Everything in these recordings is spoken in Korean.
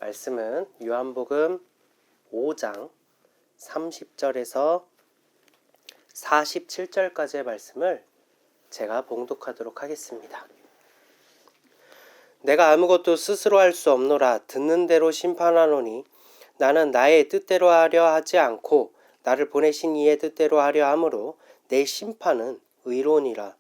말씀은 요한복음 5장 30절에서 47절까지의 말씀을 제가 봉독하도록 하겠습니다. 내가 아무것도 스스로 할 수 없노라. 듣는 대로 심판하노니 나는 나의 뜻대로 하려 하지 않고 나를 보내신 이의 뜻대로 하려 함으로 내 심판은 의로우니라.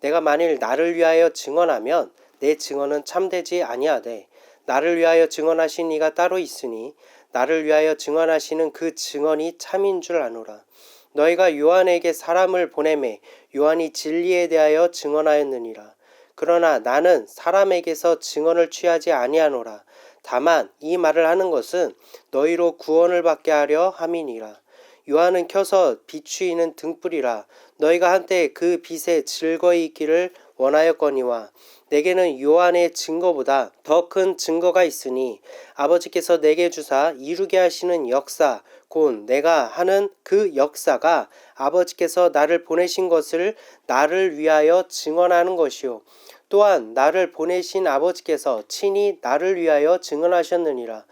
내가 만일 나를 위하여 증언하면 내 증언은 참되지 아니하되 나를 위하여 증언하신 이가 따로 있으니 나를 위하여 증언하시는 그 증언이 참인 줄 아노라. 너희가 요한에게 사람을 보내매 요한이 진리에 대하여 증언하였느니라. 그러나 나는 사람에게서 증언을 취하지 아니하노라. 다만 이 말을 하는 것은 너희로 구원을 받게 하려 함이니라. 요한은 켜서 비추이는 등불이라. 너희가 한때 그 빛에 즐거이 있기를 원하였거니와 내게는 요한의 증거보다 더 큰 증거가 있으니 아버지께서 내게 주사 이루게 하시는 역사 곧 내가 하는 그 역사가 아버지께서 나를 보내신 것을 나를 위하여 증언하는 것이요 또한 나를 보내신 아버지께서 친히 나를 위하여 증언하셨느니라.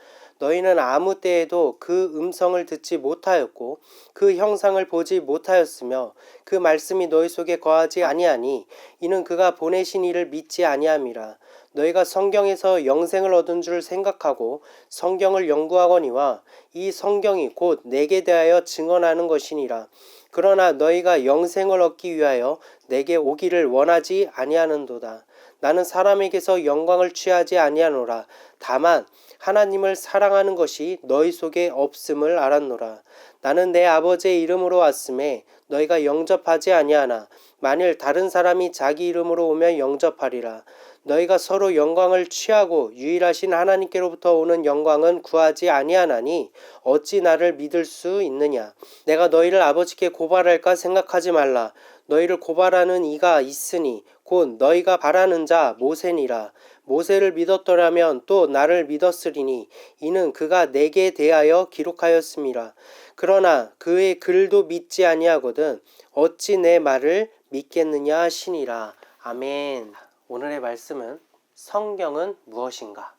너희는 아무 때에도 그 음성을 듣지 못하였고 그 형상을 보지 못하였으며 그 말씀이 너희 속에 거하지 아니하니 이는 그가 보내신 이를 믿지 아니함이라. 너희가 성경에서 영생을 얻은 줄 생각하고 성경을 연구하거니와 이 성경이 곧 내게 대하여 증언하는 것이니라. 그러나 너희가 영생을 얻기 위하여 내게 오기를 원하지 아니하는도다. 나는 사람에게서 영광을 취하지 아니하노라. 다만 하나님을 사랑하는 것이 너희 속에 없음을 알았노라. 나는 내 아버지의 이름으로 왔음에 너희가 영접하지 아니하나 만일 다른 사람이 자기 이름으로 오면 영접하리라. 너희가 서로 영광을 취하고 유일하신 하나님께로부터 오는 영광은 구하지 아니하나니 어찌 나를 믿을 수 있느냐. 내가 너희를 아버지께 고발할까 생각하지 말라. 너희를 고발하는 이가 있으니 곧 너희가 바라는 자 모세니라. 모세를 믿었더라면 또 나를 믿었으리니 이는 그가 내게 대하여 기록하였음이라. 그러나 그의 글도 믿지 아니하거든 어찌 내 말을 믿겠느냐 하시니라. 아멘. 오늘의 말씀은 성경은 무엇인가?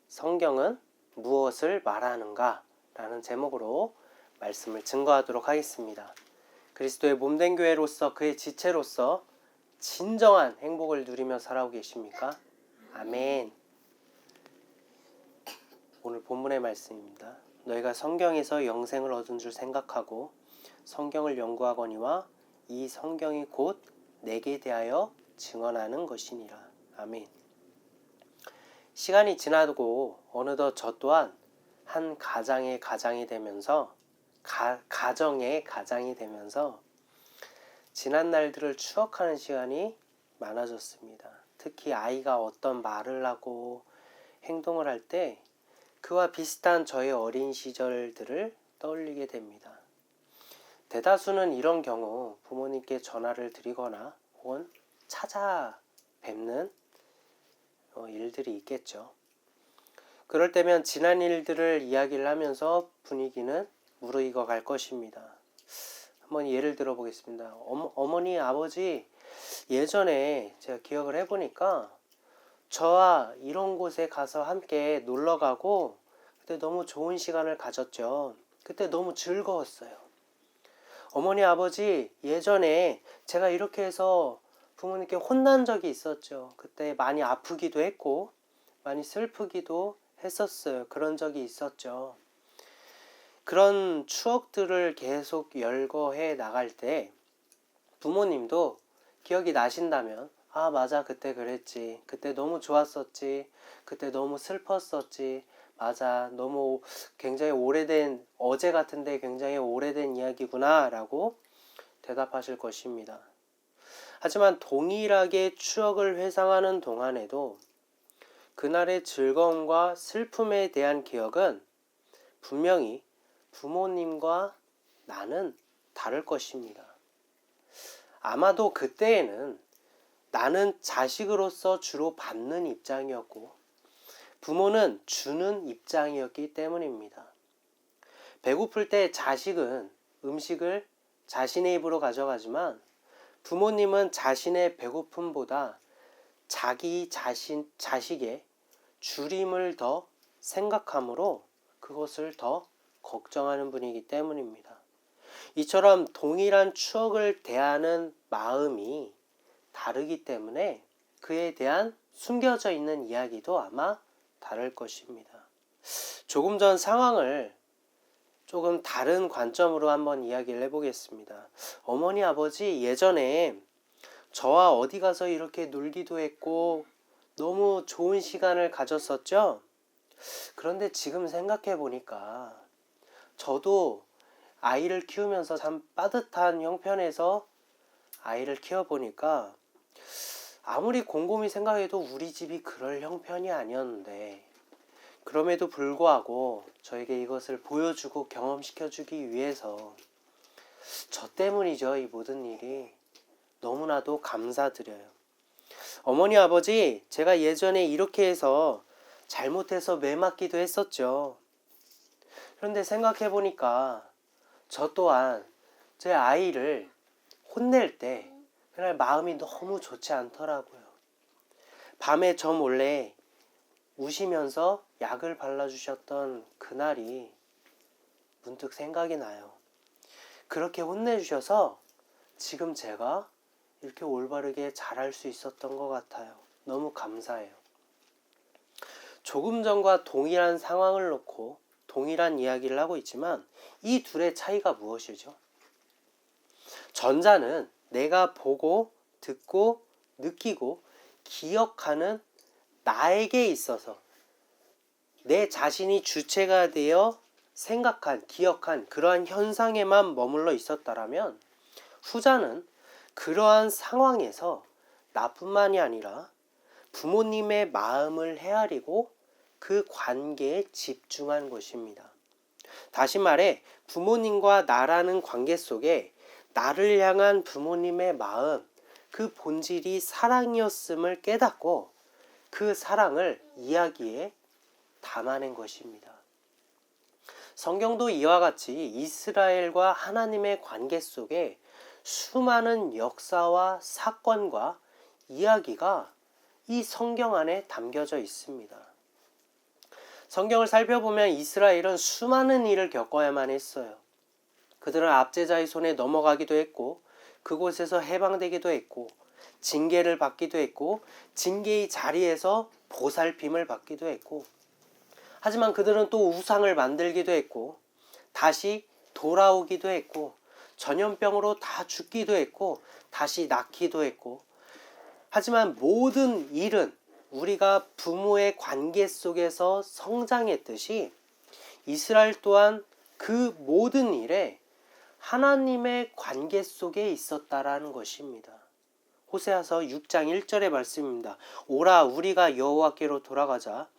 성경은 무엇을 말하는가? 라는 제목으로 말씀을 증거하도록 하겠습니다. 그리스도의 몸된 교회로서 그의 지체로서 진정한 행복을 누리며 살아오고 계십니까? 아멘. 오늘 본문의 말씀입니다. 너희가 성경에서 영생을 얻은 줄 생각하고 성경을 연구하거니와 이 성경이 곧 내게 대하여 증언하는 것이니라. 아멘. 시간이 지나고 어느덧 저 또한 한 가정의 가장이 되면서 지난 날들을 추억하는 시간이 많아졌습니다. 특히 아이가 어떤 말을 하고 행동을 할 때 그와 비슷한 저의 어린 시절들을 떠올리게 됩니다. 대다수는 이런 경우 부모님께 전화를 드리거나 혹은 찾아뵙는 일들이 있겠죠. 그럴 때면 지난 일들을 이야기를 하면서 분위기는 무르익어 갈 것입니다. 한번 예를 들어 보겠습니다. 어머니, 아버지, 예전에 제가 기억을 해보니까 저와 이런 곳에 가서 함께 놀러 가고 그때 너무 좋은 시간을 가졌죠. 그때 너무 즐거웠어요. 어머니, 아버지, 예전에 제가 이렇게 해서 부모님께 혼난 적이 있었죠. 그때 많이 아프기도 했고 많이 슬프기도 했었어요. 그런 적이 있었죠. 그런 추억들을 계속 열거해 나갈 때 부모님도 기억이 나신다면 아 맞아 그때 그랬지. 그때 너무 좋았었지. 그때 너무 슬펐었지. 맞아 너무 굉장히 오래된 어제 같은데 굉장히 오래된 이야기구나 라고 대답하실 것입니다. 하지만 동일하게 추억을 회상하는 동안에도 그날의 즐거움과 슬픔에 대한 기억은 분명히 부모님과 나는 다를 것입니다. 아마도 그때에는 나는 자식으로서 주로 받는 입장이었고 부모는 주는 입장이었기 때문입니다. 배고플 때 자식은 음식을 자신의 입으로 가져가지만 부모님은 자신의 배고픔보다 자기 자식의 주림을 더 생각하므로 그것을 더 걱정하는 분이기 때문입니다. 이처럼 동일한 추억을 대하는 마음이 다르기 때문에 그에 대한 숨겨져 있는 이야기도 아마 다를 것입니다. 조금 전 상황을 조금 다른 관점으로 한번 이야기를 해보겠습니다. 어머니, 아버지 예전에 저와 어디 가서 이렇게 놀기도 했고 너무 좋은 시간을 가졌었죠? 그런데 지금 생각해 보니까 저도 아이를 키우면서 참 빠듯한 형편에서 아이를 키워보니까 아무리 곰곰이 생각해도 우리 집이 그럴 형편이 아니었는데 그럼에도 불구하고 저에게 이것을 보여주고 경험시켜주기 위해서 저 때문이죠. 이 모든 일이. 너무나도 감사드려요. 어머니, 아버지, 제가 예전에 이렇게 해서 잘못해서 매 맞기도 했었죠. 그런데 생각해보니까 저 또한 제 아이를 혼낼 때 그날 마음이 너무 좋지 않더라고요. 밤에 저 몰래 우시면서 약을 발라주셨던 그날이 문득 생각이 나요. 그렇게 혼내주셔서 지금 제가 이렇게 올바르게 잘할 수 있었던 것 같아요. 너무 감사해요. 조금 전과 동일한 상황을 놓고 동일한 이야기를 하고 있지만 이 둘의 차이가 무엇이죠? 전자는 내가 보고 듣고 느끼고 기억하는 나에게 있어서 내 자신이 주체가 되어 생각한, 기억한 그러한 현상에만 머물러 있었다라면 후자는 그러한 상황에서 나뿐만이 아니라 부모님의 마음을 헤아리고 그 관계에 집중한 것입니다. 다시 말해 부모님과 나라는 관계 속에 나를 향한 부모님의 마음, 그 본질이 사랑이었음을 깨닫고 그 사랑을 이야기에 담아낸 것입니다. 성경도 이와 같이 이스라엘과 하나님의 관계 속에 수많은 역사와 사건과 이야기가 이 성경 안에 담겨져 있습니다. 성경을 살펴보면 이스라엘은 수많은 일을 겪어야만 했어요. 그들은 압제자의 손에 넘어가기도 했고 그곳에서 해방되기도 했고 징계를 받기도 했고 징계의 자리에서 보살핌을 받기도 했고 하지만 그들은 또 우상을 만들기도 했고 다시 돌아오기도 했고 전염병으로 다 죽기도 했고 다시 낳기도 했고 하지만 모든 일은 우리가 부모의 관계 속에서 성장했듯이 이스라엘 또한 그 모든 일에 하나님의 관계 속에 있었다라는 것입니다. 호세아서 6장 1절의 말씀입니다. 오라 우리가 여호와께로 돌아가자.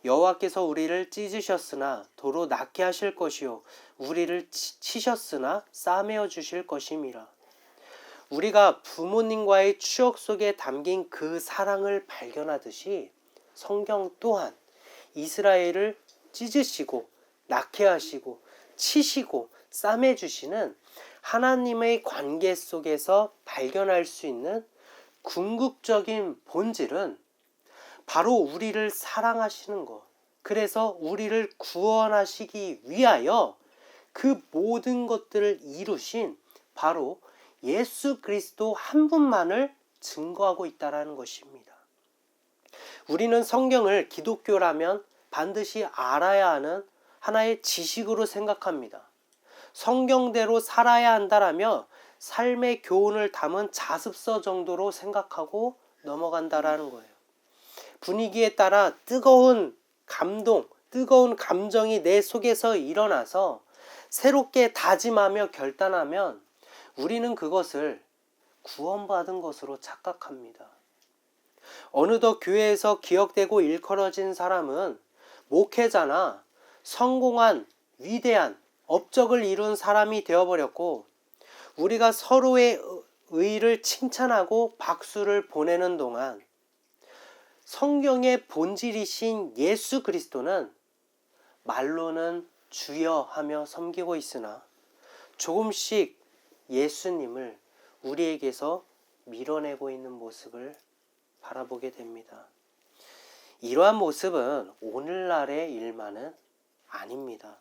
여호와께서 우리를 찢으셨으나 도로 낫게 하실 것이요 우리를 치셨으나 싸매어 주실 것임이라. 우리가 부모님과의 추억 속에 담긴 그 사랑을 발견하듯이 성경 또한 이스라엘을 찢으시고 낫게 하시고 치시고 싸매 주시는 하나님의 관계 속에서 발견할 수 있는 궁극적인 본질은 바로 우리를 사랑하시는 것, 그래서 우리를 구원하시기 위하여 그 모든 것들을 이루신 바로 예수 그리스도 한 분만을 증거하고 있다는 것입니다. 우리는 성경을 기독교라면 반드시 알아야 하는 하나의 지식으로 생각합니다. 성경대로 살아야 한다라며 삶의 교훈을 담은 자습서 정도로 생각하고 넘어간다라는 거예요. 분위기에 따라 뜨거운 감동, 뜨거운 감정이 내 속에서 일어나서 새롭게 다짐하며 결단하면 우리는 그것을 구원받은 것으로 착각합니다. 어느덧 교회에서 기억되고 일컬어진 사람은 목회자나 성공한 위대한 업적을 이룬 사람이 되어버렸고 우리가 서로의 의의를 칭찬하고 박수를 보내는 동안 성경의 본질이신 예수 그리스도는 말로는 주여 하며 섬기고 있으나 조금씩 예수님을 우리에게서 밀어내고 있는 모습을 바라보게 됩니다. 이러한 모습은 오늘날의 일만은 아닙니다.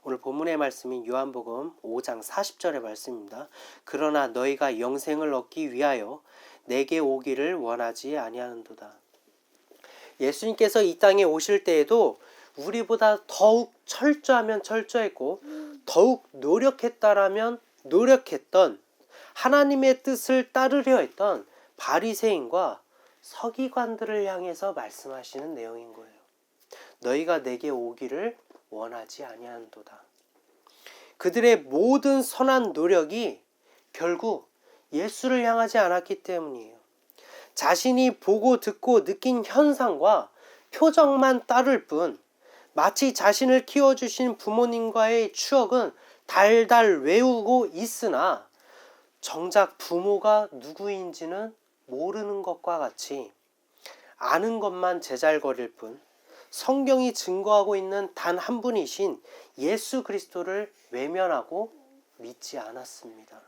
오늘 본문의 말씀인 요한복음 5장 40절의 말씀입니다. 그러나 너희가 영생을 얻기 위하여 내게 오기를 원하지 아니하는도다. 예수님께서 이 땅에 오실 때에도 우리보다 더욱 철저하면 철저했고 더욱 노력했다라면 노력했던 하나님의 뜻을 따르려 했던 바리새인과 서기관들을 향해서 말씀하시는 내용인 거예요. 너희가 내게 오기를 원하지 아니하는도다. 그들의 모든 선한 노력이 결국 예수를 향하지 않았기 때문이에요. 자신이 보고 듣고 느낀 현상과 표정만 따를 뿐 마치 자신을 키워주신 부모님과의 추억은 달달 외우고 있으나 정작 부모가 누구인지는 모르는 것과 같이 아는 것만 제잘거릴 뿐 성경이 증거하고 있는 단 한 분이신 예수 그리스도를 외면하고 믿지 않았습니다.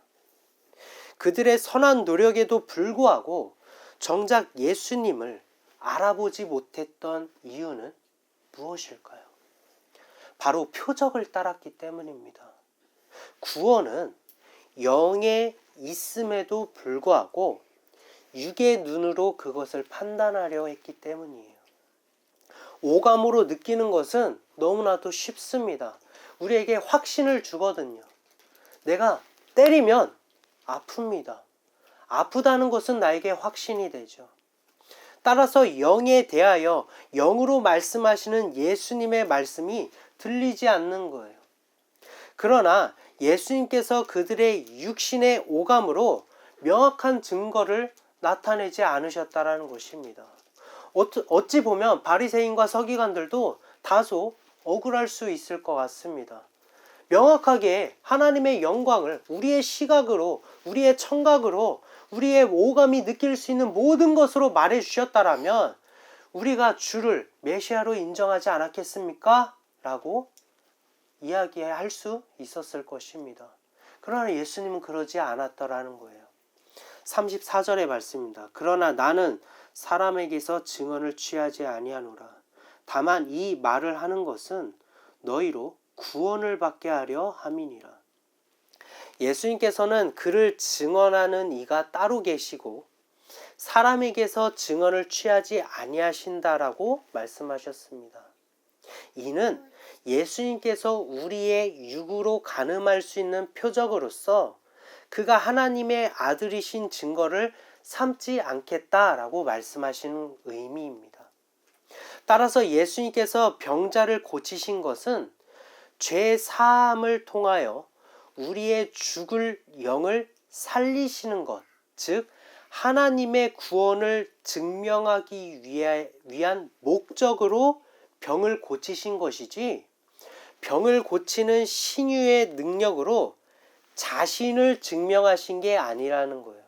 그들의 선한 노력에도 불구하고 정작 예수님을 알아보지 못했던 이유는 무엇일까요? 바로 표적을 따랐기 때문입니다. 구원은 영에 있음에도 불구하고 육의 눈으로 그것을 판단하려 했기 때문이에요. 오감으로 느끼는 것은 너무나도 쉽습니다. 우리에게 확신을 주거든요. 내가 때리면 아픕니다. 아프다는 것은 나에게 확신이 되죠. 따라서 영에 대하여 영으로 말씀하시는 예수님의 말씀이 들리지 않는 거예요. 그러나 예수님께서 그들의 육신의 오감으로 명확한 증거를 나타내지 않으셨다라는 것입니다. 어찌 보면 바리새인과 서기관들도 다소 억울할 수 있을 것 같습니다. 명확하게 하나님의 영광을 우리의 시각으로, 우리의 청각으로, 우리의 오감이 느낄 수 있는 모든 것으로 말해 주셨다라면 우리가 주를 메시아로 인정하지 않았겠습니까? 라고 이야기할 수 있었을 것입니다. 그러나 예수님은 그러지 않았더라는 거예요. 34절의 말씀입니다. 그러나 나는 사람에게서 증언을 취하지 아니하노라. 다만 이 말을 하는 것은 너희로 구원을 받게 하려 함이니라. 예수님께서는 그를 증언하는 이가 따로 계시고 사람에게서 증언을 취하지 아니하신다라고 말씀하셨습니다. 이는 예수님께서 우리의 육으로 가늠할 수 있는 표적으로서 그가 하나님의 아들이신 증거를 삼지 않겠다라고 말씀하시는 의미입니다. 따라서 예수님께서 병자를 고치신 것은 죄 사함을 통하여 우리의 죽을 영을 살리시는 것, 즉 하나님의 구원을 증명하기 위한 목적으로 병을 고치신 것이지 병을 고치는 신유의 능력으로 자신을 증명하신 게 아니라는 거예요.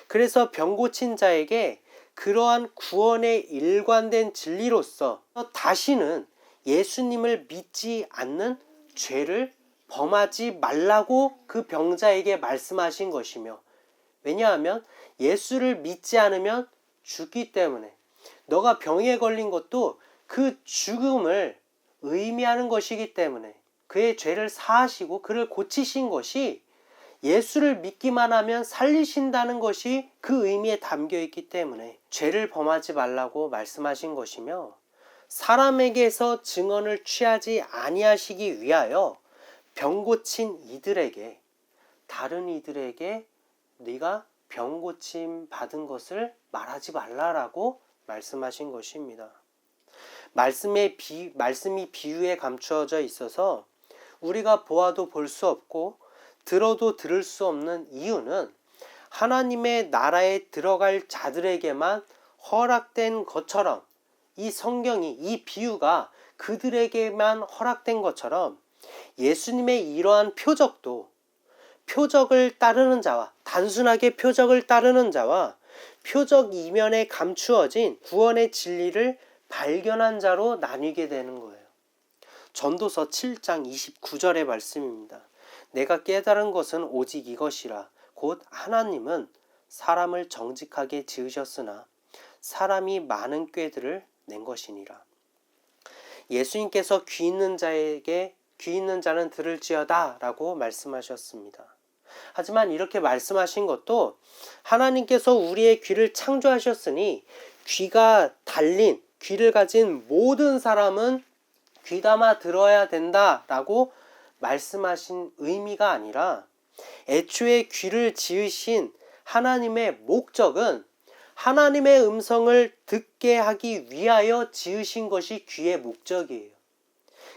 그래서 병 고친 자에게 그러한 구원의 일관된 진리로서 다시는 예수님을 믿지 않는 죄를 범하지 말라고 그 병자에게 말씀하신 것이며, 왜냐하면 예수를 믿지 않으면 죽기 때문에 너가 병에 걸린 것도 그 죽음을 의미하는 것이기 때문에 그의 죄를 사하시고 그를 고치신 것이 예수를 믿기만 하면 살리신다는 것이 그 의미에 담겨 있기 때문에 죄를 범하지 말라고 말씀하신 것이며, 사람에게서 증언을 취하지 아니하시기 위하여 병 고친 이들에게, 다른 이들에게 네가 병 고침 받은 것을 말하지 말라라고 말씀하신 것입니다. 말씀이 비유에 감추어져 있어서 우리가 보아도 볼 수 없고 들어도 들을 수 없는 이유는 하나님의 나라에 들어갈 자들에게만 허락된 것처럼, 이 성경이, 이 비유가 그들에게만 허락된 것처럼 예수님의 이러한 표적도 표적을 따르는 자와, 단순하게 표적을 따르는 자와 표적 이면에 감추어진 구원의 진리를 발견한 자로 나뉘게 되는 거예요. 전도서 7장 29절의 말씀입니다. 내가 깨달은 것은 오직 이것이라. 곧 하나님은 사람을 정직하게 지으셨으나 사람이 많은 꾀들을 낸 것이니라. 예수님께서 귀 있는 자에게 귀 있는 자는 들을지어다 라고 말씀하셨습니다. 하지만 이렇게 말씀하신 것도 하나님께서 우리의 귀를 창조하셨으니 귀가 달린 귀를 가진 모든 사람은 귀담아 들어야 된다라고 말씀하신 의미가 아니라 애초에 귀를 지으신 하나님의 목적은 하나님의 음성을 듣게 하기 위하여 지으신 것이 귀의 목적이에요.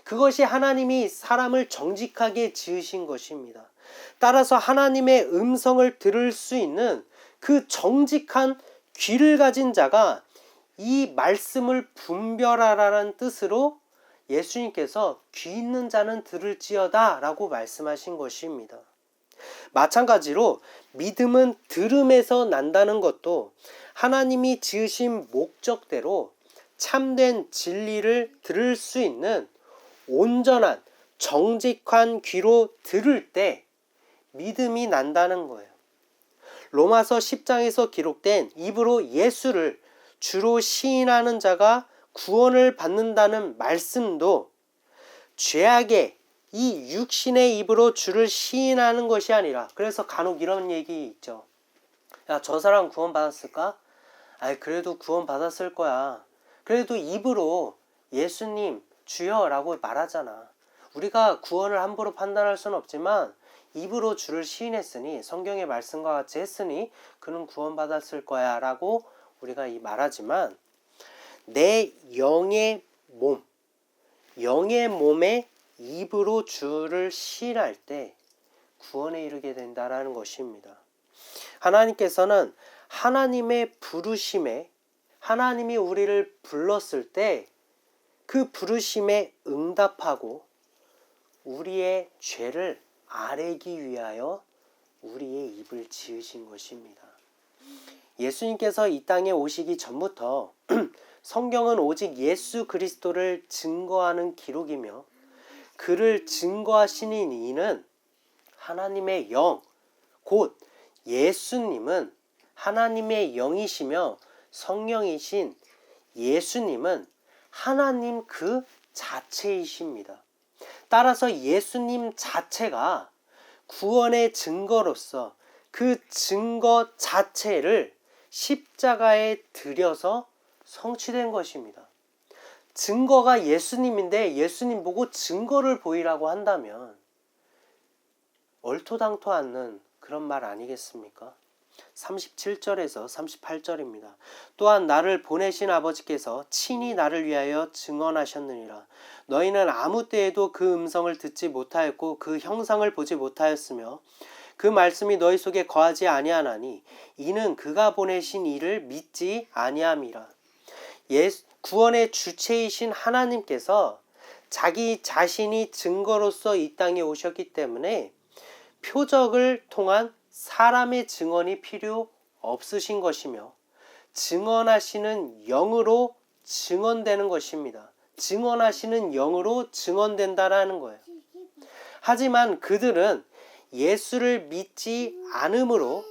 그것이 하나님이 사람을 정직하게 지으신 것입니다. 따라서 하나님의 음성을 들을 수 있는 그 정직한 귀를 가진 자가 이 말씀을 분별하라는 뜻으로 예수님께서 귀 있는 자는 들을지어다 라고 말씀하신 것입니다. 마찬가지로 믿음은 들음에서 난다는 것도 하나님이 지으신 목적대로 참된 진리를 들을 수 있는 온전한 정직한 귀로 들을 때 믿음이 난다는 거예요. 로마서 10장에서 기록된 입으로 예수를 주로 시인하는 자가 구원을 받는다는 말씀도 죄악의 이 육신의 입으로 주를 시인하는 것이 아니라, 그래서 간혹 이런 얘기 있죠. 야, 저 사람 구원 받았을까? 아이, 그래도 구원 받았을 거야. 그래도 입으로 예수님 주여라고 말하잖아. 우리가 구원을 함부로 판단할 수는 없지만 입으로 주를 시인했으니, 성경의 말씀과 같이 했으니 그는 구원 받았을 거야 라고 우리가 말하지만, 내 영의 몸에 입으로 주를 시인할 때 구원에 이르게 된다라는 것입니다. 하나님께서는 하나님의 부르심에, 하나님이 우리를 불렀을 때 그 부르심에 응답하고 우리의 죄를 아뢰기 위하여 우리의 입을 지으신 것입니다. 예수님께서 이 땅에 오시기 전부터 성경은 오직 예수 그리스도를 증거하는 기록이며, 그를 증거하시는 이는 하나님의 영, 곧 예수님은 하나님의 영이시며 성령이신 예수님은 하나님 그 자체이십니다. 따라서 예수님 자체가 구원의 증거로서 그 증거 자체를 십자가에 들여서 성취된 것입니다. 증거가 예수님인데 예수님 보고 증거를 보이라고 한다면 얼토당토 않는 그런 말 아니겠습니까? 37절에서 38절입니다. 또한 나를 보내신 아버지께서 친히 나를 위하여 증언하셨느니라. 너희는 아무 때에도 그 음성을 듣지 못하였고 그 형상을 보지 못하였으며 그 말씀이 너희 속에 거하지 아니하나니 이는 그가 보내신 이를 믿지 아니함이라. 구원의 주체이신 하나님께서 자기 자신이 증거로서 이 땅에 오셨기 때문에 표적을 통한 사람의 증언이 필요 없으신 것이며, 증언하시는 영으로 증언되는 것입니다. 증언하시는 영으로 증언된다라는 거예요. 하지만 그들은 예수를 믿지 않으므로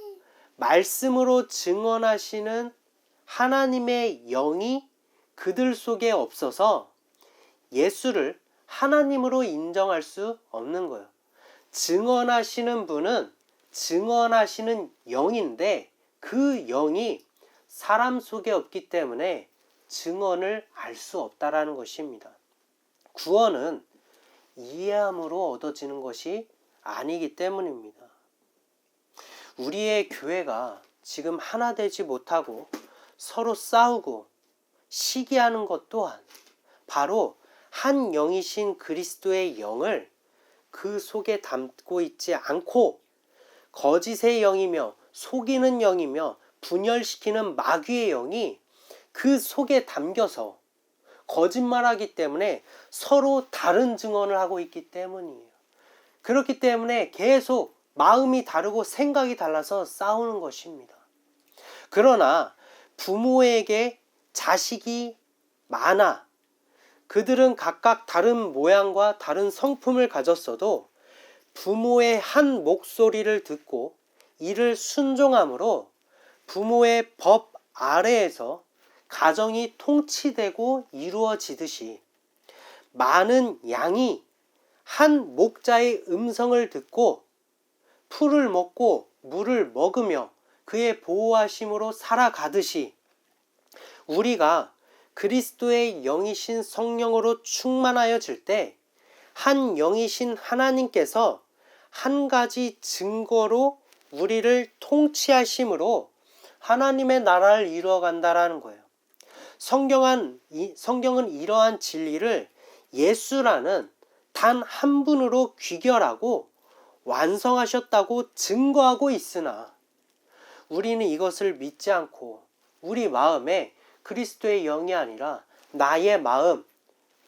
말씀으로 증언하시는 하나님의 영이 그들 속에 없어서 예수를 하나님으로 인정할 수 없는 거예요. 증언하시는 분은 증언하시는 영인데 그 영이 사람 속에 없기 때문에 증언을 알 수 없다라는 것입니다. 구원은 이해함으로 얻어지는 것이 아니기 때문입니다. 우리의 교회가 지금 하나 되지 못하고 서로 싸우고 시기하는 것 또한 바로 한 영이신 그리스도의 영을 그 속에 담고 있지 않고 거짓의 영이며 속이는 영이며 분열시키는 마귀의 영이 그 속에 담겨서 거짓말하기 때문에 서로 다른 증언을 하고 있기 때문이에요. 그렇기 때문에 계속 마음이 다르고 생각이 달라서 싸우는 것입니다. 그러나 부모에게 자식이 많아 그들은 각각 다른 모양과 다른 성품을 가졌어도 부모의 한 목소리를 듣고 이를 순종함으로 부모의 법 아래에서 가정이 통치되고 이루어지듯이 많은 양이 한 목자의 음성을 듣고 풀을 먹고 물을 먹으며 그의 보호하심으로 살아가듯이 우리가 그리스도의 영이신 성령으로 충만하여질 때 한 영이신 하나님께서 한 가지 증거로 우리를 통치하심으로 하나님의 나라를 이루어간다라는 거예요. 성경은 이러한 진리를 예수라는 단 한 분으로 귀결하고 완성하셨다고 증거하고 있으나 우리는 이것을 믿지 않고 우리 마음에 그리스도의 영이 아니라 나의 마음,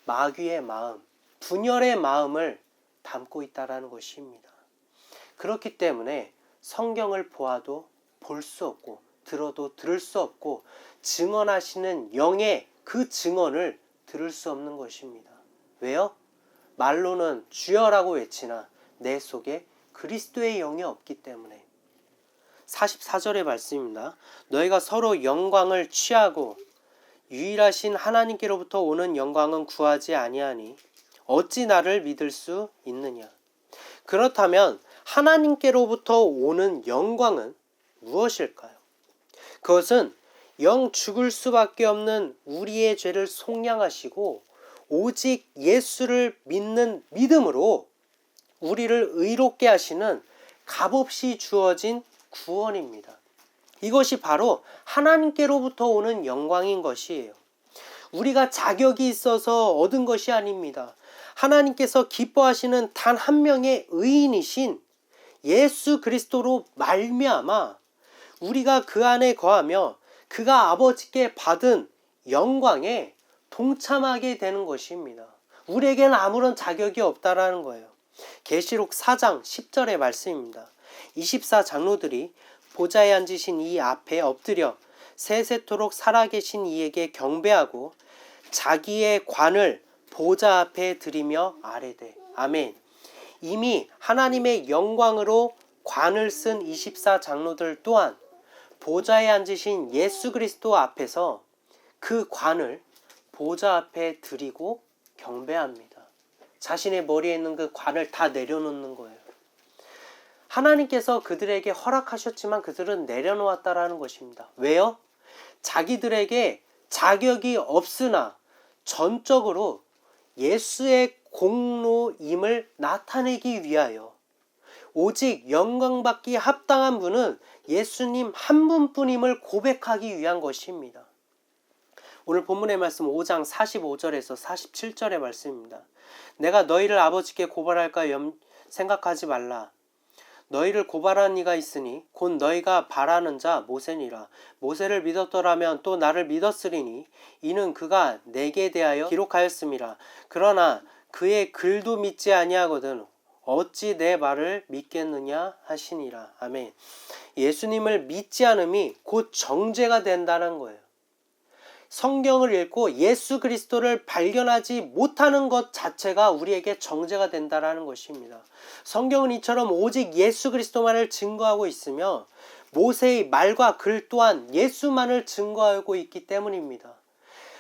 마귀의 마음, 분열의 마음을 담고 있다는 것입니다. 그렇기 때문에 성경을 보아도 볼 수 없고 들어도 들을 수 없고 증언하시는 영의 그 증언을 들을 수 없는 것입니다. 왜요? 말로는 주여라고 외치나 내 속에 그리스도의 영이 없기 때문에. 44절의 말씀입니다. 너희가 서로 영광을 취하고 유일하신 하나님께로부터 오는 영광은 구하지 아니하니 어찌 나를 믿을 수 있느냐. 그렇다면 하나님께로부터 오는 영광은 무엇일까요? 그것은 영 죽을 수밖에 없는 우리의 죄를 속량하시고 오직 예수를 믿는 믿음으로 우리를 의롭게 하시는 값없이 주어진 구원입니다. 이것이 바로 하나님께로부터 오는 영광인 것이에요. 우리가 자격이 있어서 얻은 것이 아닙니다. 하나님께서 기뻐하시는 단 한 명의 의인이신 예수 그리스도로 말미암아 우리가 그 안에 거하며 그가 아버지께 받은 영광에 동참하게 되는 것입니다. 우리에게는 아무런 자격이 없다라는 거예요. 계시록 4장 10절의 말씀입니다. 24장로들이 보좌에 앉으신 이 앞에 엎드려 세세토록 살아계신 이에게 경배하고 자기의 관을 보좌 앞에 드리며 아뢰되 아멘. 이미 하나님의 영광으로 관을 쓴 24장로들 또한 보좌에 앉으신 예수 그리스도 앞에서 그 관을 보좌 앞에 드리고 경배합니다. 자신의 머리에 있는 그 관을 다 내려놓는 거예요. 하나님께서 그들에게 허락하셨지만 그들은 내려놓았다라는 것입니다. 왜요? 자기들에게 자격이 없으나 전적으로 예수의 공로임을 나타내기 위하여 오직 영광받기 합당한 분은 예수님 한 분뿐임을 고백하기 위한 것입니다. 오늘 본문의 말씀 5장 45절에서 47절의 말씀입니다. 내가 너희를 아버지께 고발할까 생각하지 말라. 너희를 고발한 이가 있으니 곧 너희가 바라는 자 모세니라. 모세를 믿었더라면 또 나를 믿었으리니 이는 그가 내게 대하여 기록하였음이라. 그러나 그의 글도 믿지 아니하거든 어찌 내 말을 믿겠느냐 하시니라. 아멘. 예수님을 믿지 않음이 곧 정죄가 된다는 거예요. 성경을 읽고 예수 그리스도를 발견하지 못하는 것 자체가 우리에게 정죄가 된다는 것입니다. 성경은 이처럼 오직 예수 그리스도만을 증거하고 있으며 모세의 말과 글 또한 예수만을 증거하고 있기 때문입니다.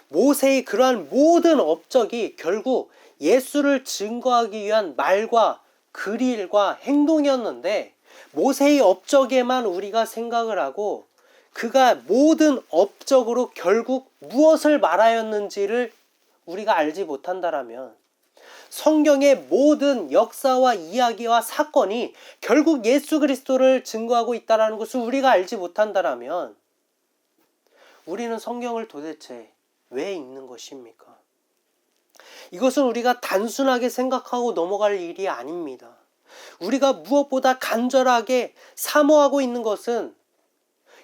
모세의 그러한 모든 업적이 결국 예수를 증거하기 위한 말과 글과 행동이었는데 모세의 업적에만 우리가 생각을 하고 그가 모든 업적으로 결국 무엇을 말하였는지를 우리가 알지 못한다라면 성경의 모든 역사와 이야기와 사건이 결국 예수 그리스도를 증거하고 있다는 것을 우리가 알지 못한다라면 우리는 성경을 도대체 왜 읽는 것입니까? 이것은 우리가 단순하게 생각하고 넘어갈 일이 아닙니다. 우리가 무엇보다 간절하게 사모하고 있는 것은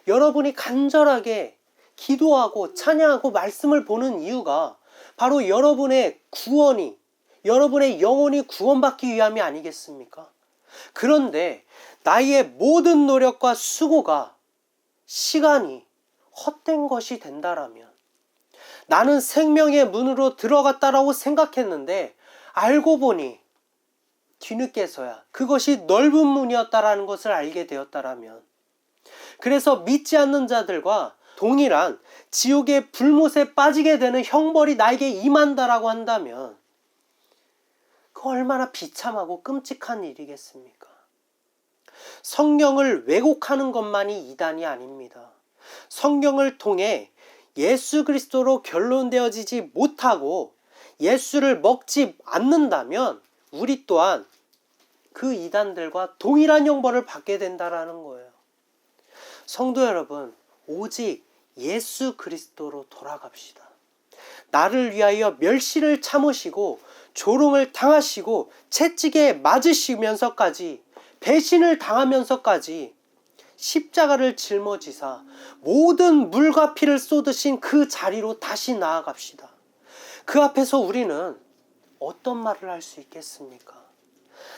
여러분이 간절하게 기도하고 찬양하고 말씀을 보는 이유가 바로 여러분의 구원이, 여러분의 영혼이 구원받기 위함이 아니겠습니까? 그런데 나의 모든 노력과 수고가 시간이 헛된 것이 된다라면 나는 생명의 문으로 들어갔다라고 생각했는데 알고 보니 뒤늦게서야 그것이 넓은 문이었다라는 것을 알게 되었다라면 그래서 믿지 않는 자들과 동일한 지옥의 불못에 빠지게 되는 형벌이 나에게 임한다라고 한다면 그 얼마나 비참하고 끔찍한 일이겠습니까? 성경을 왜곡하는 것만이 이단이 아닙니다. 성경을 통해 예수 그리스도로 결론되어지지 못하고 예수를 먹지 않는다면 우리 또한 그 이단들과 동일한 형벌을 받게 된다라는 거예요. 성도 여러분, 오직 예수 그리스도로 돌아갑시다. 나를 위하여 멸시를 참으시고 조롱을 당하시고 채찍에 맞으시면서까지 배신을 당하면서까지 십자가를 짊어지사 모든 물과 피를 쏟으신 그 자리로 다시 나아갑시다. 그 앞에서 우리는 어떤 말을 할 수 있겠습니까?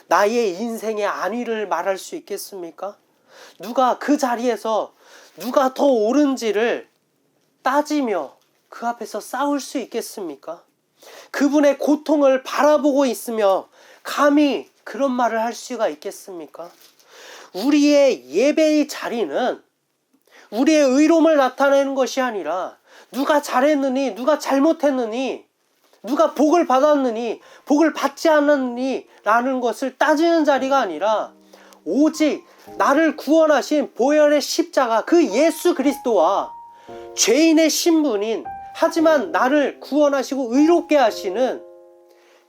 나의 인생의 안위를 말할 수 있겠습니까? 누가 그 자리에서 누가 더 옳은지를 따지며 그 앞에서 싸울 수 있겠습니까? 그분의 고통을 바라보고 있으며 감히 그런 말을 할 수가 있겠습니까? 우리의 예배의 자리는 우리의 의로움을 나타내는 것이 아니라 누가 잘했느니 누가 잘못했느니 누가 복을 받았느니 복을 받지 않았느니 라는 것을 따지는 자리가 아니라 오직 나를 구원하신 보혈의 십자가 그 예수 그리스도와 죄인의 신분인 하지만 나를 구원하시고 의롭게 하시는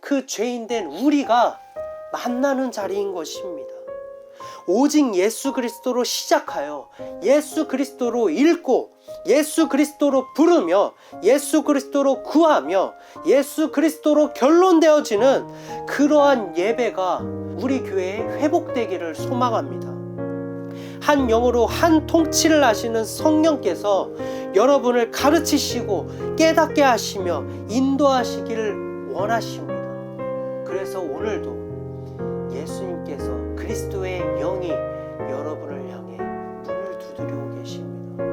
그 죄인된 우리가 만나는 자리인 것입니다. 오직 예수 그리스도로 시작하여 예수 그리스도로 읽고 예수 그리스도로 부르며 예수 그리스도로 구하며 예수 그리스도로 결론되어지는 그러한 예배가 우리 교회에 회복되기를 소망합니다. 한 영으로 한 통치를 하시는 성령께서 여러분을 가르치시고 깨닫게 하시며 인도하시기를 원하십니다. 그래서 오늘도 예수님께서 그리스도의 영이 여러분을 향해 문을 두드리고 계십니다.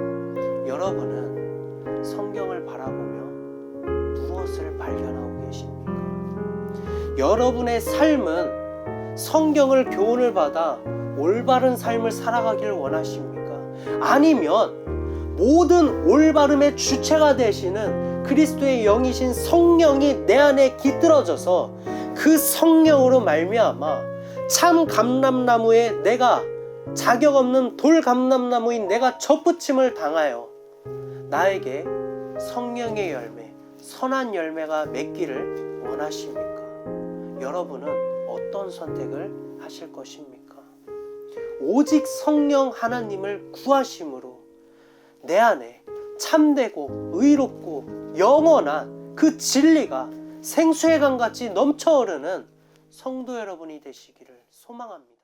여러분은 성경을 바라보며 무엇을 발견하고 계십니까? 여러분의 삶은 성경을 교훈을 받아 올바른 삶을 살아가기를 원하십니까? 아니면 모든 올바름의 주체가 되시는 그리스도의 영이신 성령이 내 안에 깃들어져서 그 성령으로 말미암아 참 감람나무에 내가 자격 없는 돌 감람나무인 내가 접붙임을 당하여 나에게 성령의 열매, 선한 열매가 맺기를 원하십니까? 여러분은 어떤 선택을 하실 것입니까? 오직 성령 하나님을 구하심으로 내 안에 참되고 의롭고 영원한 그 진리가 생수의 강같이 넘쳐흐르는 성도 여러분이 되시기를 소망합니다.